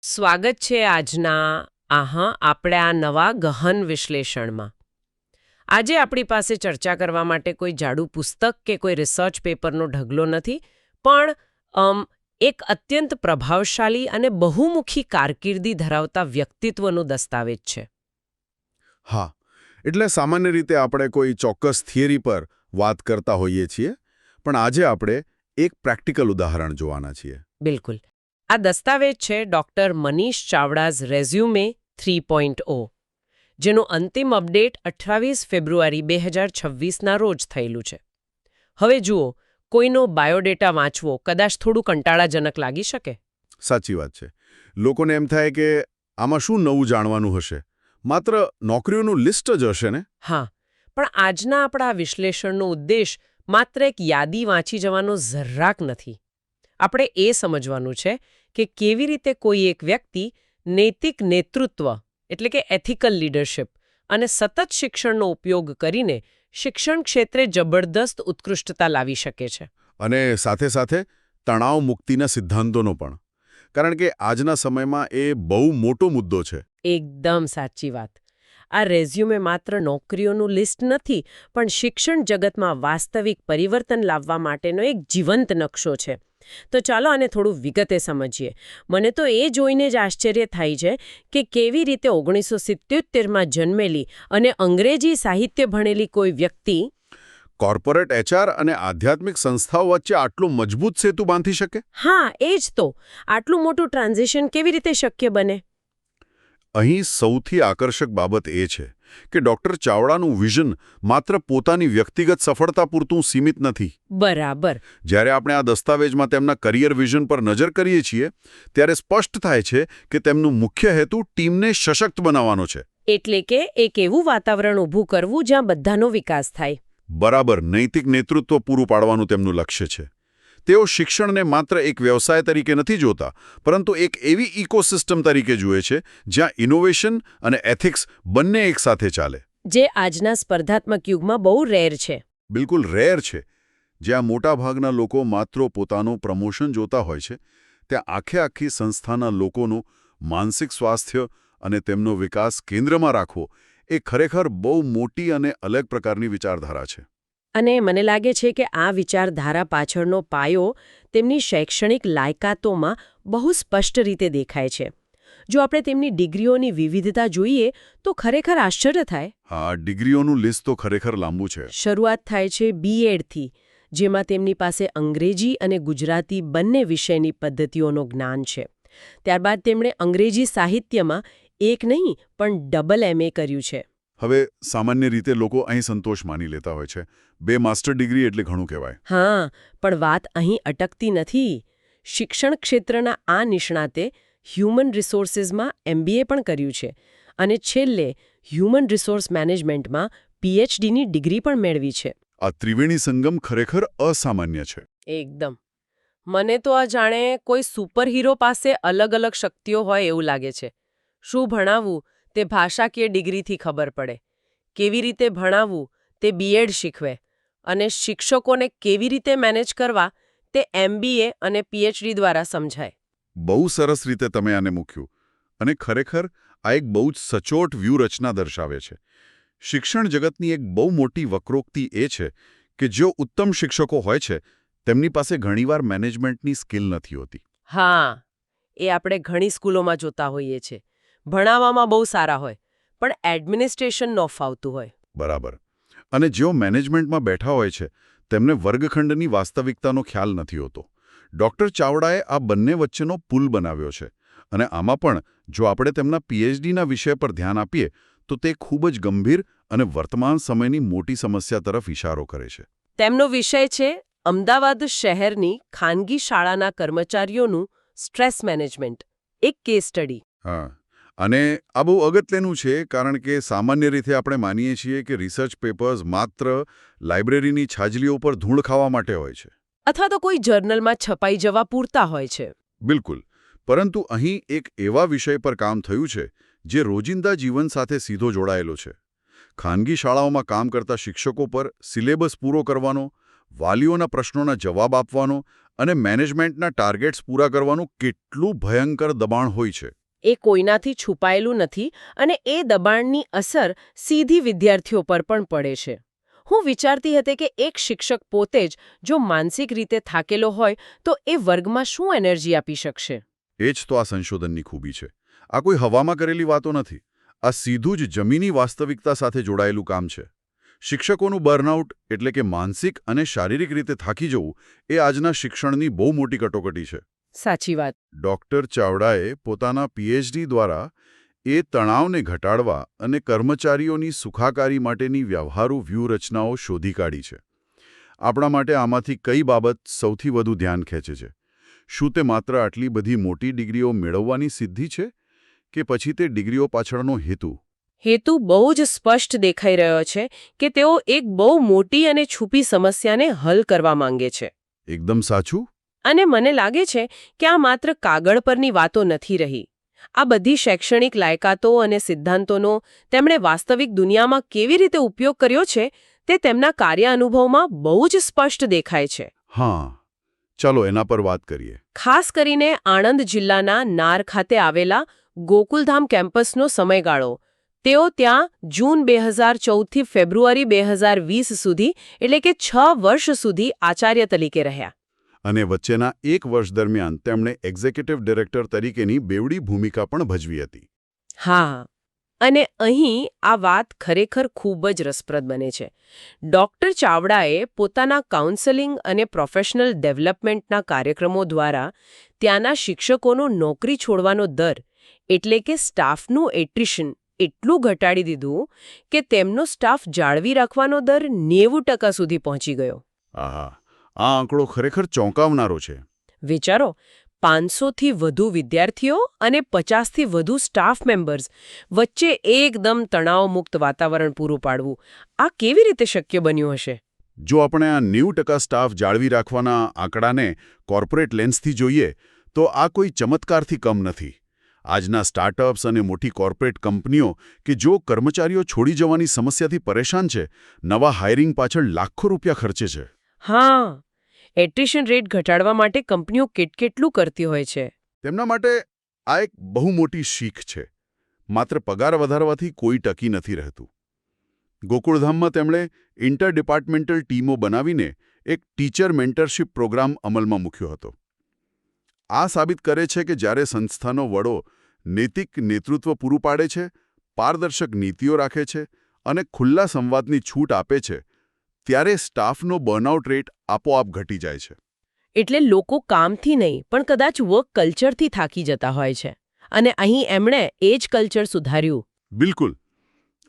સ્વાગત છે આજના આપણે આ નવા ગહન વિશ્લેષણમાં. આજે આપણી પાસે ચર્ચા કરવા માટે કોઈ જાડું પુસ્તક કે કોઈ રિસર્ચ પેપરનો ઢગલો નથી, પણ એક અત્યંત પ્રભાવશાળી અને બહુમુખી કારકિર્દી ધરાવતા વ્યક્તિત્વનો દસ્તાવેજ છે. હા, એટલે સામાન્ય રીતે આપણે કોઈ ચોક્કસ થિયરી પર વાત કરતા હોઈએ છીએ, પણ આજે આપણે એક પ્રેક્ટિકલ ઉદાહરણ જોવાના છીએ. બિલકુલ. આ દસ્તાવેજ છે ડૉક્ટર મનીષ ચાવડાઝ રેઝ્યુમે 3.0, જેનું અંતિમ અપડેટ 28 ફેબ્રુઆરી 2026ના રોજ થયેલું છે. હવે જુઓ, કોઈનો બાયોડેટા વાંચવો કદાચ થોડું કંટાળાજનક લાગી શકે. સાચી વાત છે. લોકોને એમ થાય કે આમાં શું નવું જાણવાનું હશે, માત્ર નોકરીઓનું લિસ્ટ જ હશે ને? હા, પણ આજના આપણા વિશ્લેષણનો ઉદ્દેશ માત્ર એક યાદી વાંચી જવાનો જરાક નથી. આપણે એ સમજવાનું છે કે કેવી રીતે કોઈ એક વ્યક્તિ નૈતિક નેતૃત્વ એટલે કે એથિકલ લીડરશિપ અને સતત શિક્ષણનો ઉપયોગ કરીને શિક્ષણ ક્ષેત્રે જબરદસ્ત ઉત્કૃષ્ટતા લાવી શકે છે. અને સાથે સાથે તણાવ મુક્તિના સિદ્ધાંતોનો પણ, કારણ કે આજના સમયમાં એ બહુ મોટો મુદ્દો છે. એકદમ સાચી વાત. આ રેઝ્યુમે માત્ર નોકરીઓનું લિસ્ટ નથી, પણ શિક્ષણ જગતમાં વાસ્તવિક પરિવર્તન લાવવા માટેનો એક જીવંત નકશો છે. તો ચાલો આને થોડું વિગતે સમજીએ. મને તો એ જોઈને જ આશ્ચર્ય થાય છે કે કેવી રીતે 1977માં જન્મેલી અને અંગ્રેજી સાહિત્ય ભણેલી કોઈ વ્યક્તિ કોર્પોરેટ એચઆર અને આધ્યાત્મિક સંસ્થાઓ વચ્ચે આટલું મજબૂત સેતુ બાંધી શકે? હા, એ જ તો. આટલું મોટું ટ્રાન્ઝિશન કેવી રીતે શક્ય બને? અહીં સૌથી આકર્ષક બાબત એ છે કે ડૉક્ટર ચાવડાનું વિઝન માત્ર પોતાની વ્યક્તિગત સફળતા પૂરતું સીમિત નથી. બરાબર. જ્યારે આપણે આ દસ્તાવેજમાં તેમના કરિયર વિઝન પર નજર કરીએ છીએ, ત્યારે સ્પષ્ટ થાય છે કે તેમનું મુખ્ય હેતુ ટીમને સશક્ત બનાવવાનો છે. એટલે કે એક એવું વાતાવરણ ઊભું કરવું જ્યાં બધાનો વિકાસ થાય. બરાબર. નૈતિક નેતૃત્વ પૂરું પાડવાનું તેમનું લક્ષ્ય છે. તેઓ શિક્ષણને માત્ર એક વ્યવસાય તરીકે નથી જોતા, પરંતુ એક એવી ઇકોસિસ્ટમ તરીકે જુએ છે જ્યાં ઇનોવેશન અને એથિક્સ બંને એકસાથે ચાલે. જે આજના સ્પર્ધાત્મક યુગમાં બહુ રેર છે. બિલકુલ રેર છે. જ્યાં મોટાભાગના લોકો માત્ર પોતાનું પ્રમોશન જોતા હોય છે, ત્યાં આખી સંસ્થાના લોકોનું માનસિક સ્વાસ્થ્ય અને તેમનો વિકાસ કેન્દ્રમાં રાખવો એ ખરેખર બહુ મોટી અને અલગ પ્રકારની વિચારધારા છે. અને મને લાગે છે કે આ વિચારધારા પાછળનો પાયો તેમની શૈક્ષણિક લાયકાતોમાં બહુ સ્પષ્ટ રીતે દેખાય છે. જો આપણે તેમની ડિગ્રીઓની વિવિધતા જોઈએ તો ખરેખર આશ્ચર્ય થાય. હા, ડિગ્રીઓનું લિસ્ટ તો ખરેખર લાંબુ છે. શરૂઆત થાય છે BEdથી, જેમાં તેમની પાસે અંગ્રેજી અને ગુજરાતી બંને વિષયની પદ્ધતિઓનું જ્ઞાન છે. ત્યારબાદ તેમણે અંગ્રેજી સાહિત્યમાં એક નહીં પણ MA કર્યું છે. હવે સામાન્ય રીતે લોકો અહીં સંતોષ માની લેતા હોય છે. 2 માસ્ટર ડિગ્રી એટલે ઘણું કહેવાય. હા, પણ વાત અહીં અટકતી નથી. શિક્ષણ ક્ષેત્રના આ નિષ્ણાતે હ્યુમન રિસોર્સિસમાં MBA પણ કર્યું છે અને છેલ્લે હ્યુમન રિસોર્સ મેનેજમેન્ટમાં PhDની ડિગ્રી પણ મેળવી છે. આ ત્રિવેણી સંગમ ખરેખર અસામાન્ય છે. એકદમ. મને તો આ જાણે કોઈ સુપરહીરો પાસે અલગ અલગ શક્તિઓ હોય એવું લાગે છે. શું ભણાવવું તે ભાષાકીય ડિગ્રીથી ખબર પડે, કેવી રીતે ભણાવવું તે BEd શીખવે, અને શિક્ષકોને કેવી રીતે મેનેજ કરવા તે MBA અને PhD દ્વારા સમજાય. બહુ સરસ રીતે તમે આને મૂક્યું. અને ખરેખર આ એક બહુ જ સચોટ વ્યૂહરચના દર્શાવે છે. શિક્ષણ જગતની એક બહુ મોટી વક્રોક્તિ એ છે કે જો ઉત્તમ શિક્ષકો હોય છે, તેમની પાસે ઘણીવાર મેનેજમેન્ટની સ્કિલ નથી હોતી. હા, એ આપણે ઘણી સ્કૂલોમાં જોતા હોઈએ છીએ. ભણાવવામાં બહુ સારા હોય, પણ એડમિનિસ્ટ્રેશન ન ફાવતું હોય. બરાબર. અને જેઓ મેનેજમેન્ટમાં બેઠા હોય છે, તેમને વર્ગખંડની વાસ્તવિકતાનો ખ્યાલ નથી હોતો. ડૉક્ટર ચાવડાએ આ બંને વચ્ચેનો પુલ બનાવ્યો છે. અને આમાં પણ જો આપણે તેમના PhDના વિષય પર ધ્યાન આપીએ તો તે ખૂબ જ ગંભીર અને વર્તમાન સમયની મોટી સમસ્યા તરફ ઇશારો કરે છે. તેમનો વિષય છે અમદાવાદ શહેરની ખાનગી શાળાના કર્મચારીઓનું સ્ટ્રેસ મેનેજમેન્ટ, એક કેસ સ્ટડી. હા, અને આ બહુ અગત્યનું છે કારણ કે સામાન્ય રીતે આપણે માનીએ છીએ કે રિસર્ચ પેપર્સ માત્ર લાઇબ્રેરીની છાજલીઓ પર ધૂળ ખાવા માટે હોય છે. અથવા તો કોઈ જર્નલમાં છપાઈ જવા પૂરતા હોય છે. બિલકુલ. પરંતુ અહીં એક એવા વિષય પર કામ થયું છે જે રોજિંદા જીવન સાથે સીધો જોડાયેલો છે. ખાનગી શાળાઓમાં કામ કરતા શિક્ષકો પર સિલેબસ પૂરો કરવાનો, વાલીઓના પ્રશ્નોના જવાબ આપવાનો અને મેનેજમેન્ટના ટાર્ગેટ્સ પૂરા કરવાનું કેટલું ભયંકર દબાણ હોય છે. એ કોઈનાથી છુપાયેલું નથી અને એ દબાણની અસર સીધી વિદ્યાર્થીઓ પર પણ પડે છે. હું વિચારતી હતી કે એક શિક્ષક પોતે જ જો માનસિક રીતે થાકેલો હોય તો એ વર્ગમાં શું એનર્જી આપી શકશે? એ જ તો આ સંશોધનની ખૂબી છે. આ કોઈ હવામાં કરેલી વાતો નથી. આ સીધું જ જમીની વાસ્તવિકતા સાથે જોડાયેલું કામ છે. શિક્ષકોનું બર્નઆઉટ એટલે કે માનસિક અને શારીરિક રીતે થાકી જવું એ આજના શિક્ષણની બહુ મોટી કટોકટી છે. સાચી વાત. ડૉક્ટર ચાવડાએ પોતાના પીએચડી દ્વારા એ તણાવને ઘટાડવા અને કર્મચારીઓની સુખાકારી માટેની વ્યવહારુ વ્યૂહરચનાઓ શોધી કાઢી છે. આપણા માટે આમાંથી કઈ બાબત સૌથી વધુ ધ્યાન ખેંચે છે? શું તે માત્ર આટલી બધી મોટી ડિગ્રીઓ મેળવવાની સિદ્ધિ છે કે પછી તે ડિગ્રીઓ પાછળનો હેતુ? હેતુ બહુ જ સ્પષ્ટ દેખાઈ રહ્યો છે કે તેઓ એક બહુ મોટી અને છુપી સમસ્યાને હલ કરવા માંગે છે. એકદમ સાચું. અને મને લાગે છે કે આ માત્ર કાગળ પરની વાતો નથી રહી. આ બધી શૈક્ષણિક લાયકાતો અને સિદ્ધાંતોનો તેમણે વાસ્તવિક દુનિયામાં કેવી રીતે ઉપયોગ કર્યો છે તે તેમના કાર્ય અનુભવમાં બહુ જ સ્પષ્ટ દેખાય છે. હા, ચાલો એના પર વાત કરીએ. ખાસ કરીને આણંદ જિલ્લાના નાર ખાતે આવેલા ગોકુલધામ કેમ્પસનો સમયગાળો. તેઓ ત્યાં જૂન 2014થી ફેબ્રુઆરી 2020 સુધી એટલે કે 6 વર્ષ સુધી આચાર્ય તરીકે રહ્યા. અને વચ્ચેના 1 વર્ષ દરમિયાન તેમણે એક્ઝિક્યુટિવ ડિરેક્ટર તરીકેની બેવડી ભૂમિકા પણ ભજવી હતી. હા, અને અહીં આ વાત ખરેખર ખૂબ જ રસપ્રદ બને છે. ડૉક્ટર ચાવડાએ પોતાના કાઉન્સેલિંગ અને પ્રોફેશનલ ડેવલપમેન્ટના કાર્યક્રમો દ્વારા ત્યાંના શિક્ષકોનો નોકરી છોડવાનો દર એટલે કે સ્ટાફનું એટ્રિશન એટલું ઘટાડી દીધું કે તેમનો સ્ટાફ જાળવી રાખવાનો દર 90% સુધી પહોંચી ગયો. આહા, આ આંકડો ખરેખર ચોંકાવનારો છે. વિચારો, 500થી વધુ વિદ્યાર્થીઓ અને 50થી વધુ સ્ટાફ મેમ્બર્સ વચ્ચે એકદમ તણાવમુક્ત વાતાવરણ પૂરું પાડવું. આ કેવી રીતે શક્ય બન્યું હશે? જો આપણે આ 90% સ્ટાફ જાળવી રાખવાના આંકડાને કોર્પોરેટ લેન્સથી જોઈએ તો આ કોઈ ચમત્કારથી કમ નથી. આજના સ્ટાર્ટઅપ્સ અને મોટી કોર્પોરેટ કંપનીઓ કે જો કર્મચારીઓ છોડી જવાની સમસ્યાથી પરેશાન છે, નવા હાયરિંગ પાછળ લાખો રૂપિયા ખર્ચે છે. હા, એટ્રિશન રેટ ઘટાડવા માટે કંપનીઓ કેટલું કરતી હોય છે. તેમના માટે આ એક બહુ મોટી શીખ છે. માત્ર પગાર વધારવાથી કોઈ ટકી નથી રહેતું. ગોકુળધામમાં તેમણે ઇન્ટરડિપાર્ટમેન્ટલ ટીમો બનાવીને એક ટીચર મેન્ટરશિપ પ્રોગ્રામ અમલમાં મૂક્યો હતો. આ સાબિત કરે છે કે જ્યારે સંસ્થાનો વડો નૈતિક નેતૃત્વ પૂરું પાડે છે, પારદર્શક નીતિઓ રાખે છે અને ખુલ્લા સંવાદની છૂટ આપે છે, ત્યારે સ્ટાફનો બર્નઆઉટ રેટ આપોઆપ ઘટી જાય છે. એટલે લોકો કામથી નહીં પણ કદાચ વર્ક કલ્ચરથી થાકી જતા હોય છે. અને અહીં એમણે એ જ કલ્ચર સુધાર્યું. બિલકુલ.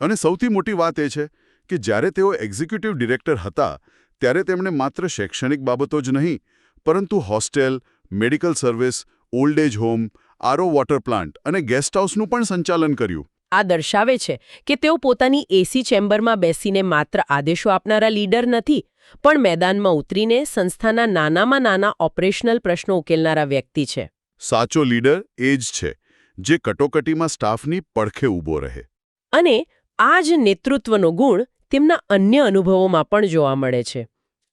અને સૌથી મોટી વાત એ છે કે જ્યારે તેઓ એક્ઝિક્યુટિવ ડિરેક્ટર હતા ત્યારે તેમણે માત્ર શૈક્ષણિક બાબતો જ નહીં પરંતુ hostel, medical service, old age home, RO water plant અને ગેસ્ટ હાઉસનું પણ સંચાલન કર્યું. આ દર્શાવે છે કે તેઓ પોતાની એસી ચેમ્બરમાં બેસીને માત્ર આદેશો આપનારા લીડર નથી પણ મેદાનમાં ઉતરીને સંસ્થાના નાનામાં નાના ઓપરેશનલ પ્રશ્નો ઉકેલનારા વ્યક્તિ છે. સાચો લીડર એ જ છે જે કટોકટીમાં સ્ટાફની પડખે ઊભો રહે. અને આ જ નેતૃત્વનો ગુણ તેમના અન્ય અનુભવોમાં પણ જોવા મળે છે.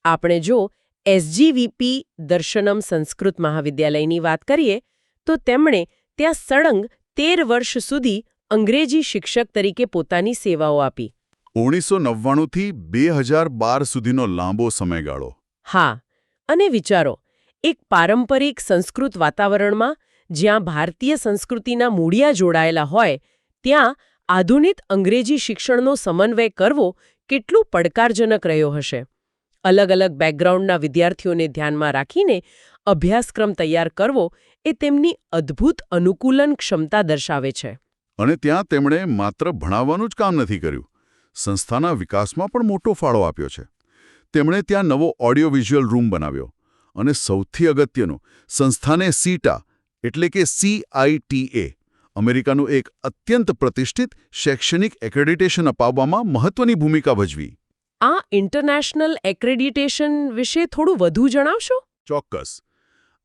આપણે જો એસજીવીપી દર્શનમ સંસ્કૃત મહાવિદ્યાલયની વાત કરીએ તો તેમણે ત્યાં સળંગ 13 વર્ષ સુધી અંગ્રેજી શિક્ષક તરીકે પોતાની સેવાઓ આપી. 1999થી 2012 સુધીનો લાંબો સમયગાળો. હા, અને વિચારો, એક પારંપરિક સંસ્કૃત વાતાવરણમાં જ્યાં ભારતીય સંસ્કૃતિના મૂળિયા જોડાયેલા હોય ત્યાં આધુનિક અંગ્રેજી શિક્ષણનો સમન્વય કરવો કેટલું પડકારજનક રહ્યો હશે. અલગ-અલગ બેકગ્રાઉન્ડના વિદ્યાર્થીઓને ધ્યાનમાં રાખીને અભ્યાસક્રમ તૈયાર કરવો એ તેમની અદ્ભુત અનુકૂલન ક્ષમતા દર્શાવે છે. અને ત્યાં તેમણે માત્ર ભણાવવાનું જ કામ નથી કર્યું. સંસ્થાના વિકાસમાં પણ મોટો ફાળો આપ્યો છે. તેમણે ત્યાં નવો ઓડિયો વિઝ્યુઅલ રૂમ બનાવ્યો અને સૌથી અગત્યનું, સંસ્થાને સીટા એટલે કે CITA અમેરિકાનું એક અત્યંત પ્રતિષ્ઠિત શૈક્ષણિક એક્રેડિટેશન અપાવવામાં મહત્વની ભૂમિકા ભજવી. આ ઇન્ટરનેશનલ એક્રેડિટેશન વિશે થોડું વધુ જણાવશો? ચોક્કસ.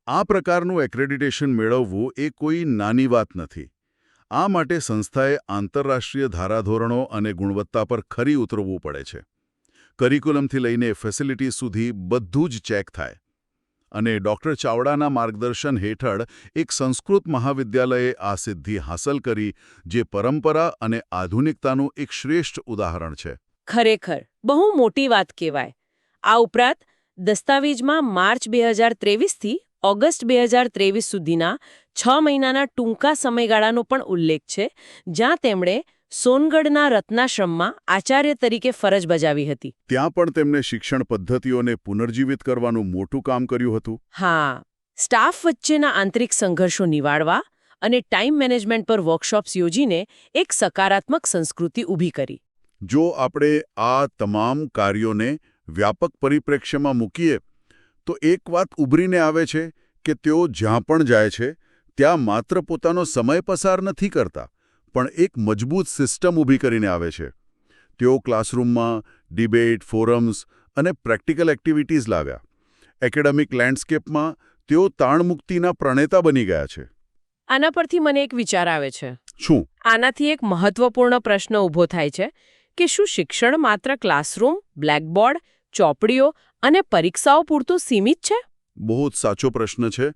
આ પ્રકારનું એક્રેડિટેશન મેળવવું એ કોઈ નાની વાત નથી. આ માટે સંસ્થાએ આંતરરાષ્ટ્રીય ધારાધોરણો અને ગુણવત્તા પર ખરી ઉતરવું પડે છે. કરિક્યુલમથી લઈને ફેસિલિટીઝ સુધી બધું જ ચેક થાય. અને ડૉક્ટર ચાવડાના માર્ગદર્શન હેઠળ એક સંસ્કૃત મહાવિદ્યાલયે આ સિદ્ધિ હાંસલ કરી, જે પરંપરા અને આધુનિકતાનું એક શ્રેષ્ઠ ઉદાહરણ છે. ખરેખર બહુ મોટી વાત કહેવાય. આ ઉપરાંત દસ્તાવેજમાં માર્ચ 2023થી ઓગસ્ટ 2023 સુધીના 6 મહિનાના ટૂંકા સમયગાળાનો પણ ઉલ્લેખ છે, જ્યાં તેમણે સોનગઢના રત્નાશ્રમમાં આચાર્ય તરીકે ફરજ બજાવી હતી. ત્યાં પણ તેમણે શિક્ષણ પદ્ધતિઓને પુનર્જીવિત કરવાનું મોટું કામ કર્યું હતું. હા, સ્ટાફ વચ્ચેના આંતરિક સંઘર્ષો નિવારવા અને ટાઈમ મેનેજમેન્ટ પર વર્કશોપ્સ યોજીને એક સકારાત્મક સંસ્કૃતિ ઊભી કરી. જો આપણે આ તમામ કાર્યોને વ્યાપક પરિપ્રેક્ષ્યમાં મૂકીએ તો એક વાત ઉભરીને આવે છે કે તેઓ જ્યાં પણ જાય છે ત્યાં માત્ર પોતાનો સમય પસાર નથી કરતા, પણ એક મજબૂત સિસ્ટમ ઊભી કરીને આવે છે. તેઓ ક્લાસરૂમમાં ડિબેટ, ફોરમ્સ અને પ્રેક્ટિકલ એક્ટિવિટીઝ લાવ્યા. એકેડેમિક લેન્ડસ્કેપમાં તેઓ તાણમુક્તિના પ્રણેતા બની ગયા છે. આના પરથી મને એક વિચાર આવે છે. શું? આનાથી એક મહત્વપૂર્ણ પ્રશ્ન ઊભો થાય છે કે શું શિક્ષણ માત્ર ક્લાસરૂમ, બ્લેકબોર્ડ, ચોપડીઓ અને પરીક્ષાઓ પૂરતું સીમિત છે? બહુ જ સાચો પ્રશ્ન છે,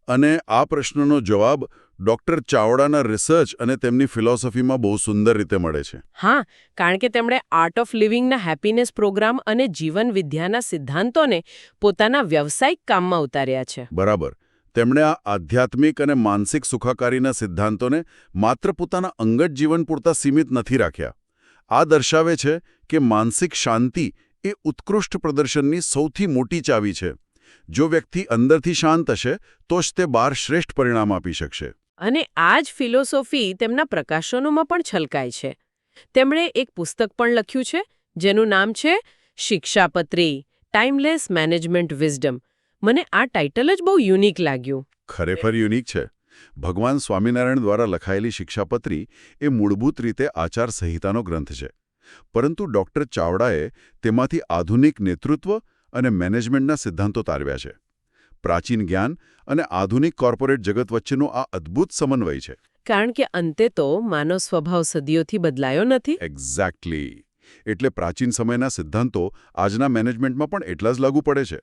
અને આ પ્રશ્નનો જવાબ ડૉક્ટર ચાવડાના રિસર્ચ અને તેમની ફિલોસોફીમાં બહુ સુંદર રીતે મળે છે. હા, કારણ કે તેમણે આર્ટ ઓફ લિવિંગના હેપીનેસ પ્રોગ્રામ અને જીવન વિદ્યાના સિદ્ધાંતોને પોતાના વ્યવસાયિક કામમાં ઉતાર્યા છે. બરાબર. તેમણે આ આધ્યાત્મિક અને માનસિક સુખાકારીના સિદ્ધાંતોને માત્ર પોતાના અંગત જીવન પૂરતા સીમિત નથી રાખ્યા. આ દર્શાવે છે કે માનસિક શાંતિ એ ઉત્કૃષ્ટ પ્રદર્શનની સૌથી મોટી ચાવી છે. જો વ્યક્તિ અંદરથી શાંત હશે તો જ તે બહાર શ્રેષ્ઠ પરિણામ આપી શકશે. અને આ જ ફિલોસોફી તેમના પ્રકાશનોમાં પણ છલકાય છે. તેમણે એક પુસ્તક પણ લખ્યું છે જેનું નામ છે શિક્ષાપત્રી, ટાઈમલેસ મેનેજમેન્ટ વિઝડમ. મને આ ટાઇટલ જ બહુ યુનિક લાગ્યું. ખરેખર યુનિક છે. ભગવાન સ્વામિનારાયણ દ્વારા લખાયેલી શિક્ષાપત્રી એ મૂળભૂત રીતે આચાર સંહિતાનો ગ્રંથ છે, પરંતુ ડૉક્ટર ચાવડાએ તેમાંથી આધુનિક નેતૃત્વ અને મેનેજમેન્ટના સિદ્ધાંતો તારવ્યા છે. પ્રાચીન જ્ઞાન અને આધુનિક કોર્પોરેટ જગત વચ્ચેનો આ અદ્ભુત સમન્વય છે. કારણ કે અંતે તો માનવ સ્વભાવ સદીઓથી બદલાયો નથી. એક્ઝેક્ટલી. એટલે પ્રાચીન સમયના સિદ્ધાંતો આજના મેનેજમેન્ટમાં પણ એટલા જ લાગુ પડે છે.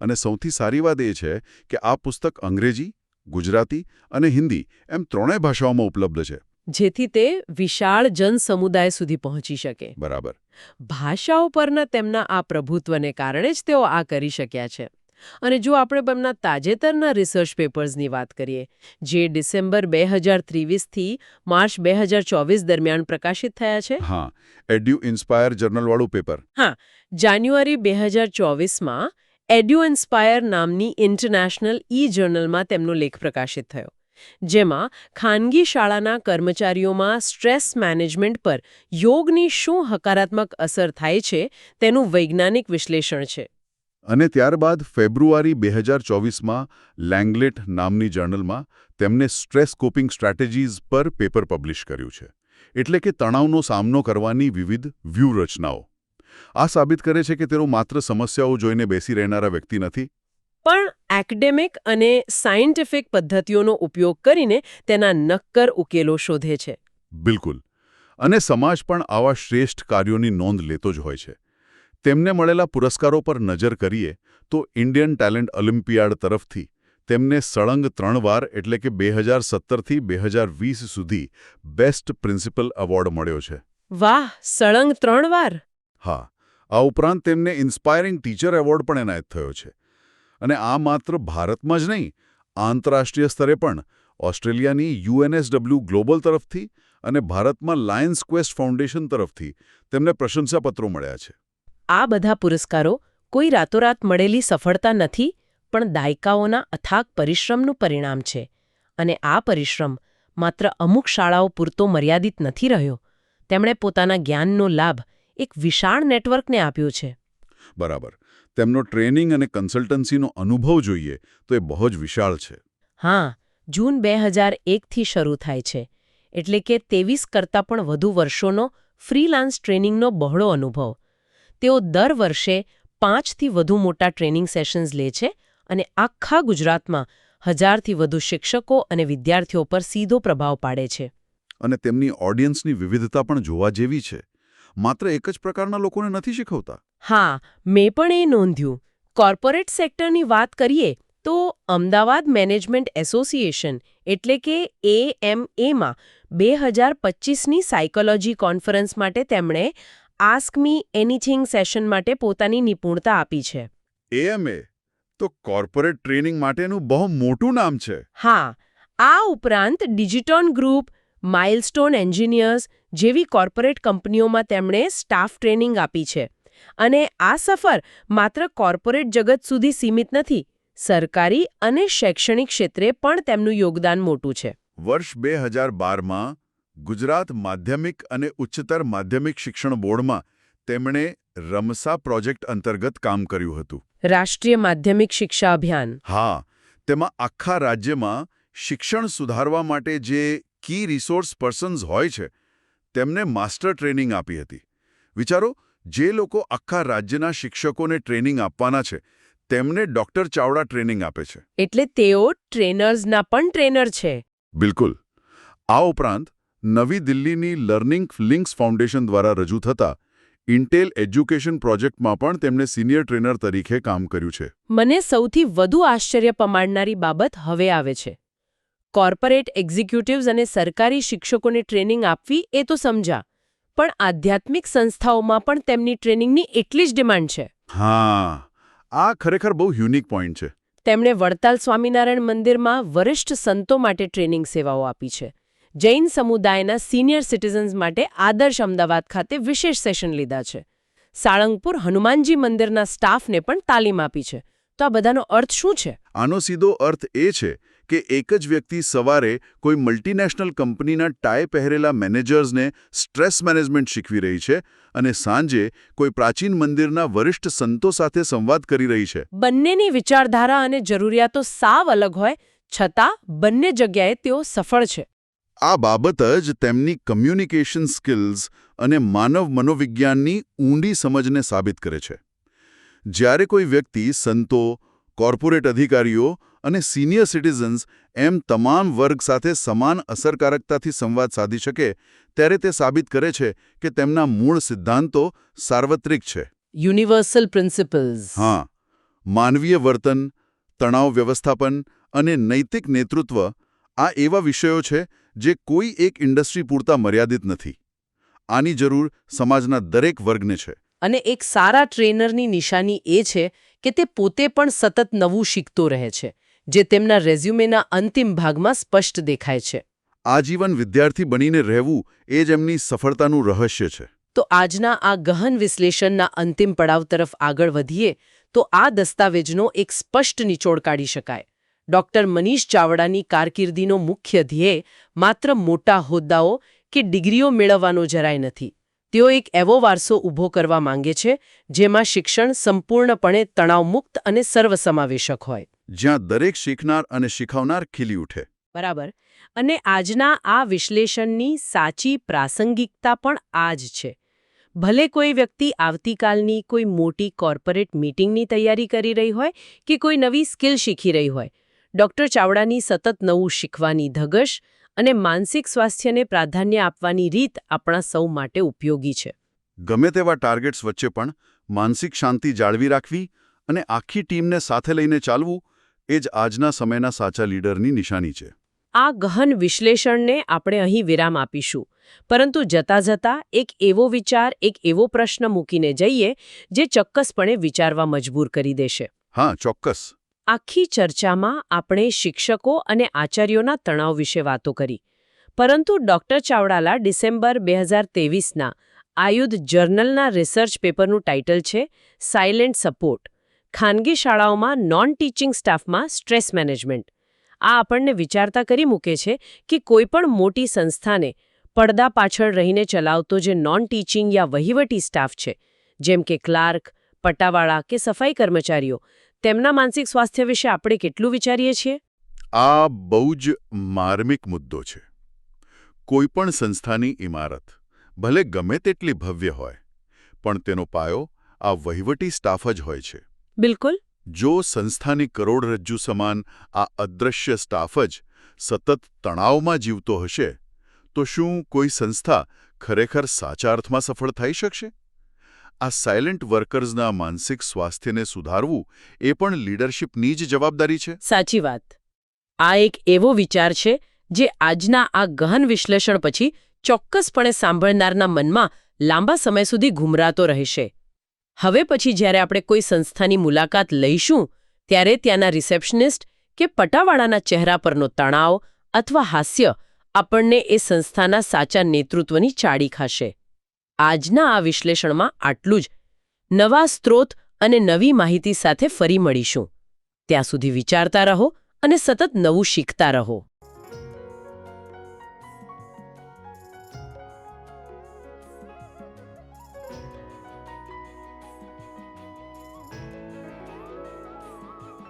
અને સૌથી સારી વાત એ છે કે આ પુસ્તક અંગ્રેજી, ગુજરાતી અને હિન્દી એમ ત્રણેય ભાષાઓમાં ઉપલબ્ધ છે. જેથી તે વિશાળ જનસમુદાય સુધી પહોંચી શકે. બરાબર. ભાષાઓ પરના તેમના આ પ્રભુત્વને કારણે જ તેઓ આ કરી શક્યા છે. અને જો આપણે તેમના તાજેતરના રિસર્ચ પેપર્સની વાત કરીએ, જે ડિસેમ્બર 2023થી માર્ચ 2024 દરમિયાન પ્રકાશિત થયા છે. હા, એડ્યુ ઇન્સ્પાયર જર્નલવાળું પેપર. હા, જાન્યુઆરી 2024માં એડ્યુ ઇન્સ્પાયર નામની ઇન્ટરનેશનલ જર્નલમાં તેમનો લેખ પ્રકાશિત થયો, જેમાં ખાનગી શાળાના કર્મચારીઓમાં સ્ટ્રેસ મેનેજમેન્ટ પર યોગની શું હકારાત્મક અસર થાય છે તેનું વૈજ્ઞાનિક વિશ્લેષણ છે. અને ત્યારબાદ ફેબ્રુઆરી 2024માં લેંગલેટ નામની જર્નલમાં તેમને સ્ટ્રેસ કોપિંગ સ્ટ્રેટેજીઝ પર પેપર પબ્લિશ કર્યું છે. એટલે કે તણાવનો સામનો કરવાની વિવિધ વ્યૂહરચનાઓ. આ સાબિત કરે છે કે તેઓ માત્ર સમસ્યાઓ જોઈને બેસી રહેનારા વ્યક્તિ નથી, પણ એકેડેમિક અને સાયન્ટિફિક પદ્ધતિઓનો ઉપયોગ કરીને તેના નક્કર ઉકેલો શોધે છે. બિલકુલ. અને સમાજ પણ આવા શ્રેષ્ઠ કાર્યોની નોંધ લેતો જ હોય છે. તેમને મળેલા પુરસ્કારો પર નજર કરીએ તો ઇન્ડિયન ટેલેન્ટ ઓલિમ્પિયાડ તરફથી તેમને સળંગ 3 વાર એટલે કે 2017થી 2020 સુધી બેસ્ટ પ્રિન્સિપલ એવોર્ડ મળ્યો છે. વાહ, સળંગ 3 વાર! હા, આ ઉપરાંત તેમને ઇન્સ્પાયરિંગ ટીચર એવોર્ડ પણ એનાયત થયો છે. અને આ માત્ર ભારતમાં જ નહીં, આંતરરાષ્ટ્રીય સ્તરે પણ ઓસ્ટ્રેલિયાની UNSW ગ્લોબલ તરફથી અને ભારતમાં લાયન્સ ક્વેસ્ટ ફાઉન્ડેશન તરફથી તેમને પ્રશંસાપત્રો મળ્યા છે. આ બધા પુરસ્કારો કોઈ રાતોરાત મળેલી સફળતા નથી, પણ દાયકાઓના અથાગ પરિશ્રમનું પરિણામ છે. અને આ પરિશ્રમ માત્ર અમુક શાળાઓ પૂરતો મર્યાદિત નથી રહ્યો. તેમણે પોતાના જ્ઞાનનો લાભ એક વિશાળ નેટવર્કને આપ્યો છે. બરાબર. તેમનો ટ્રેનિંગ અને કન્સલ્ટન્સીનો અનુભવ જોઈએ તો એ બહુ જ વિશાળ છે. હા, જૂન 2001થી શરૂ થાય છે, એટલે કે 23 કરતાં પણ વધુ વર્ષોનો ફ્રીલાન્સ ટ્રેનિંગનો બહોળો અનુભવ. તેઓ દર વર્ષે 5થી વધુ મોટા ટ્રેનિંગ સેશન્સ લે છે અને આખા ગુજરાતમાં 1000થી વધુ શિક્ષકો અને વિદ્યાર્થીઓ પર સીધો પ્રભાવ પાડે છે. અને તેમની ઓડિયન્સની વિવિધતા પણ જોવા જેવી છે. માત્ર એક જ પ્રકારના લોકોને નથી શીખવતા. હા, મેં પણ એ નોંધ્યું. કોર્પોરેટ સેક્ટરની વાત કરીએ તો અમદાવાદ મેનેજમેન્ટ એસોસિએશન એટલે કે AMAમાં 2025ની સાયકોલોજી કોન્ફરન્સ માટે તેમણે આસ્ક મી એનીથિંગ સેશન માટે પોતાની નિપુણતા આપી છે. AMA તો કોર્પોરેટ ટ્રેનિંગ માટેનું બહુ મોટું નામ છે. હા, આ ઉપરાંત ડિજિટોન ગ્રુપ, માઇલસ્ટોન એન્જિનિયર્સ જેવી કોર્પોરેટ કંપનીઓમાં તેમણે સ્ટાફ ટ્રેનિંગ આપી છે. અને આ સફર માત્ર કોર્પોરેટ જગત સુધી સીમિત નથી. સરકારી અને શૈક્ષણિક ક્ષેત્રે પણ તેમનું યોગદાન મોટું છે. વર્ષ 2012માં ગુજરાત માધ્યમિક અને ઉચ્ચતર માધ્યમિક શિક્ષણ બોર્ડમાં તેમણે રમસા પ્રોજેક્ટ અંતર્ગત કામ કર્યું હતું. રાષ્ટ્રીય માધ્યમિક શિક્ષા અભિયાન. હા, તેમાં આખા રાજ્યમાં શિક્ષણ સુધારવા માટે જે કી રિસોર્સ પર્સન્સ હોય છે તેમને માસ્ટર ટ્રેનિંગ આપી હતી. વિચારો, જે લોકો આખા રાજ્યના શિક્ષકોને ટ્રેનિંગ આપવાના છે તેમને ડોક્ટર ચાવડા ટ્રેનિંગ આપે છે. એટલે તેઓ ટ્રેનર્સના પણ ટ્રેનર છે. બિલકુલ. આ ઉપરાંત નવી દિલ્હીની લર્નિંગ લિંક્સ ફાઉન્ડેશન દ્વારા રજૂ થતા ઇન્ટેલ એજ્યુકેશન પ્રોજેક્ટમાં પણ તેમણે સિનિયર ટ્રેનર તરીકે કામ કર્યું છે. મને સૌથી વધુ આશ્ચર્ય પમાડનારી બાબત હવે આવે છે. કોર્પોરેટ એક્ઝિક્યુટિવ્સ અને સરકારી શિક્ષકોને ટ્રેનિંગ આપવી એ તો સમજા, પણ આધ્યાત્મિક સંસ્થાઓમાં પણ તેમની ટ્રેનિંગની એટલી જ ડિમાન્ડ છે. હા, આ ખરેખર બહુ યુનિક પોઈન્ટ છે. તેમણે વડતાલ સ્વામિનારાયણ મંદિરમાં વરિષ્ઠ સંતો માટે ટ્રેનિંગ સેવાઓ આપી છે. જૈન સમુદાયના સિનિયર સિટીઝન્સ માટે આદર્શ અમદાવાદ ખાતે વિશેષ સેશન લીધા છે. સાળંગપુર હનુમાનજી મંદિરના સ્ટાફને પણ તાલીમ આપી છે. તો આ બધાનો અર્થ શું છે? આનો સીધો અર્થ એ છે કે એક જ વ્યક્તિ સવારે કોઈ મલ્ટીનેશનલ કંપનીના ટાઈ પહેરેલા મેનેજર્સને સ્ટ્રેસ મેનેજમેન્ટ શીખવી રહી છે અને સાંજે કોઈ પ્રાચીન મંદિરના વરિષ્ઠ સંતો સાથે સંવાદ કરી રહી છે. બંનેની વિચારધારા અને જરૂરિયાતો સાવ અલગ હોય છતાં બંને જગ્યાએ તેઓ સફળ છે. આ બાબત જ તેમની કમ્યુનિકેશન સ્કિલ્સ અને માનવ મનોવિજ્ઞાનની ઊંડી સમજને સાબિત કરે છે. જ્યારે કોઈ વ્યક્તિ સંતો, કોર્પોરેટ અધિકારીઓ અને સિનિયર સિટીઝન્સ એમ તમામ વર્ગ સાથે સમાન અસરકારકતાથી સંવાદ સાધી શકે ત્યારે તે સાબિત કરે છે કે તેમના મૂળ સિદ્ધાંતો સાર્વત્રિક છે. Universal principles. હા, માનવીય વર્તન, તણાવ વ્યવસ્થાપન અને નૈતિક નેતૃત્વ આ એવા વિષયો છે જે કોઈ એક ઇન્ડસ્ટ્રી પૂરતા મર્યાદિત નથી. આની જરૂર સમાજના દરેક વર્ગને છે. અને એક સારા ટ્રેનરની નિશાની એ છે કે તે પોતે પણ સતત નવું શીખતો રહે છે, જે તેમના રેઝ્યુમેના અંતિમ ભાગમાં સ્પષ્ટ દેખાય છે. આજીવન વિદ્યાર્થી બનીને રહેવું એ જ એમની સફળતાનું રહસ્ય છે. તો આજના આ ગહન વિશ્લેષણના અંતિમ પડાવ તરફ આગળ વધીએ તો આ દસ્તાવેજનો એક સ્પષ્ટ નિચોડ કાઢી શકાય. ડોક્ટર મનીષ ચાવડાની કારકિર્દીનો મુખ્ય ધ્યેય માત્ર મોટા હોદ્દાઓ કે ડિગ્રીઓ મેળવવાનો જરાય નથી. તેઓ એક એવો વારસો ઊભો કરવા માંગે છે જેમાં શિક્ષણ સંપૂર્ણપણે તણાવમુક્ત અને સર્વસમાવેશક હોય. જ્યાં દરેક શીખનાર અને શીખવનાર ખીલી ઉઠે. બરાબર. અને આજના આ વિશ્લેષણની સાચી પ્રાસંગિકતા પણ આ જ છે. ભલે કોઈ વ્યક્તિ આવતીકાલની કોઈ મોટી કોર્પોરેટ મીટિંગની તૈયારી કરી રહી હોય કે કોઈ નવી સ્કિલ શીખી રહી હોય, ડોક્ટર ચાવડાની સતત નવું શીખવાની ધગશ અને માનસિક સ્વાસ્થ્યને પ્રાધાન્ય આપવાની રીત આપણા સૌ માટે ઉપયોગી છે. ગમે તેવા ટાર્ગેટ્સ વચ્ચે પણ માનસિક શાંતિ જાળવી રાખવી અને આખી ટીમને સાથે લઈને ચાલવું એ જ આજના સમયના સાચા લીડરની નિશાની છે. આ ગહન વિશ્લેષણને આપણે અહીં વિરામ આપીશું, પરંતુ જતા જતા એક એવો વિચાર, એક એવો પ્રશ્ન મૂકીને જઈએ જે ચોક્કસપણે વિચારવા મજબૂર કરી દેશે. હા, ચોક્કસ. આખી ચર્ચામાં આપણે શિક્ષકો અને આચાર્યોના તણાવ વિશે વાતો કરી, પરંતુ ડોક્ટર ચાવડાલા ડિસેમ્બર 2023ના આયુધ જર્નલના રિસર્ચ પેપરનું ટાઇટલ છે સાયલેન્ટ સપોર્ટ, ખાનગી શાળાઓમાં નોન ટીચિંગ સ્ટાફમાં સ્ટ્રેસ મેનેજમેન્ટ. આ આપણને વિચારતા કરી મૂકે છે કે કોઈપણ મોટી સંસ્થાને પડદા પાછળ રહીને ચલાવતો જે નોન ટીચિંગ યા વહીવટી સ્ટાફ છે, જેમ કે ક્લાર્ક, પટ્ટાવાળા કે સફાઈ કર્મચારીઓ, તેમના માનસિક સ્વાસ્થ્ય વિશે આપણે કેટલું વિચારીએ છીએ? આ બહુ જ માર્મિક મુદ્દો છે. કોઈપણ સંસ્થાની ઇમારત ભલે ગમે તેટલી ભવ્ય હોય, પણ તેનો પાયો આ વહીવટી સ્ટાફ જ હોય છે. બિલકુલ. જો સંસ્થાની કરોડરજ્જુ સમાન આ અદૃશ્ય સ્ટાફ જ સતત તણાવમાં જીવતો હશે, તો શું કોઈ સંસ્થા ખરેખર સાચા અર્થમાં સફળ થઈ શકશે? આ સાયલેન્ટ વર્કર્સના માનસિક સ્વાસ્થ્યને સુધારવું એ પણ લીડરશિપની જ જવાબદારી છે. સાચી વાત. આ એક એવો વિચાર છે જે આજના આ ગહન વિશ્લેષણ પછી ચોક્કસપણે સાંભળનારના મનમાં લાંબા સમય સુધી ઘૂમરાતો રહેશે. હવે પછી જ્યારે આપણે કોઈ સંસ્થાની મુલાકાત લઈશું ત્યારે ત્યાંના રિસેપ્શનિસ્ટ કે પટાવાળાના ચહેરા પરનો તણાવ અથવા હાસ્ય આપણને એ સંસ્થાના સાચા નેતૃત્વની ચાડી ખાશે. આજના આ વિશ્લેષણમાં આટલું જ. નવા સ્ત્રોત અને નવી માહિતી સાથે ફરી મળીશું. ત્યાં સુધી વિચારતા રહો અને સતત નવું શીખતા રહો.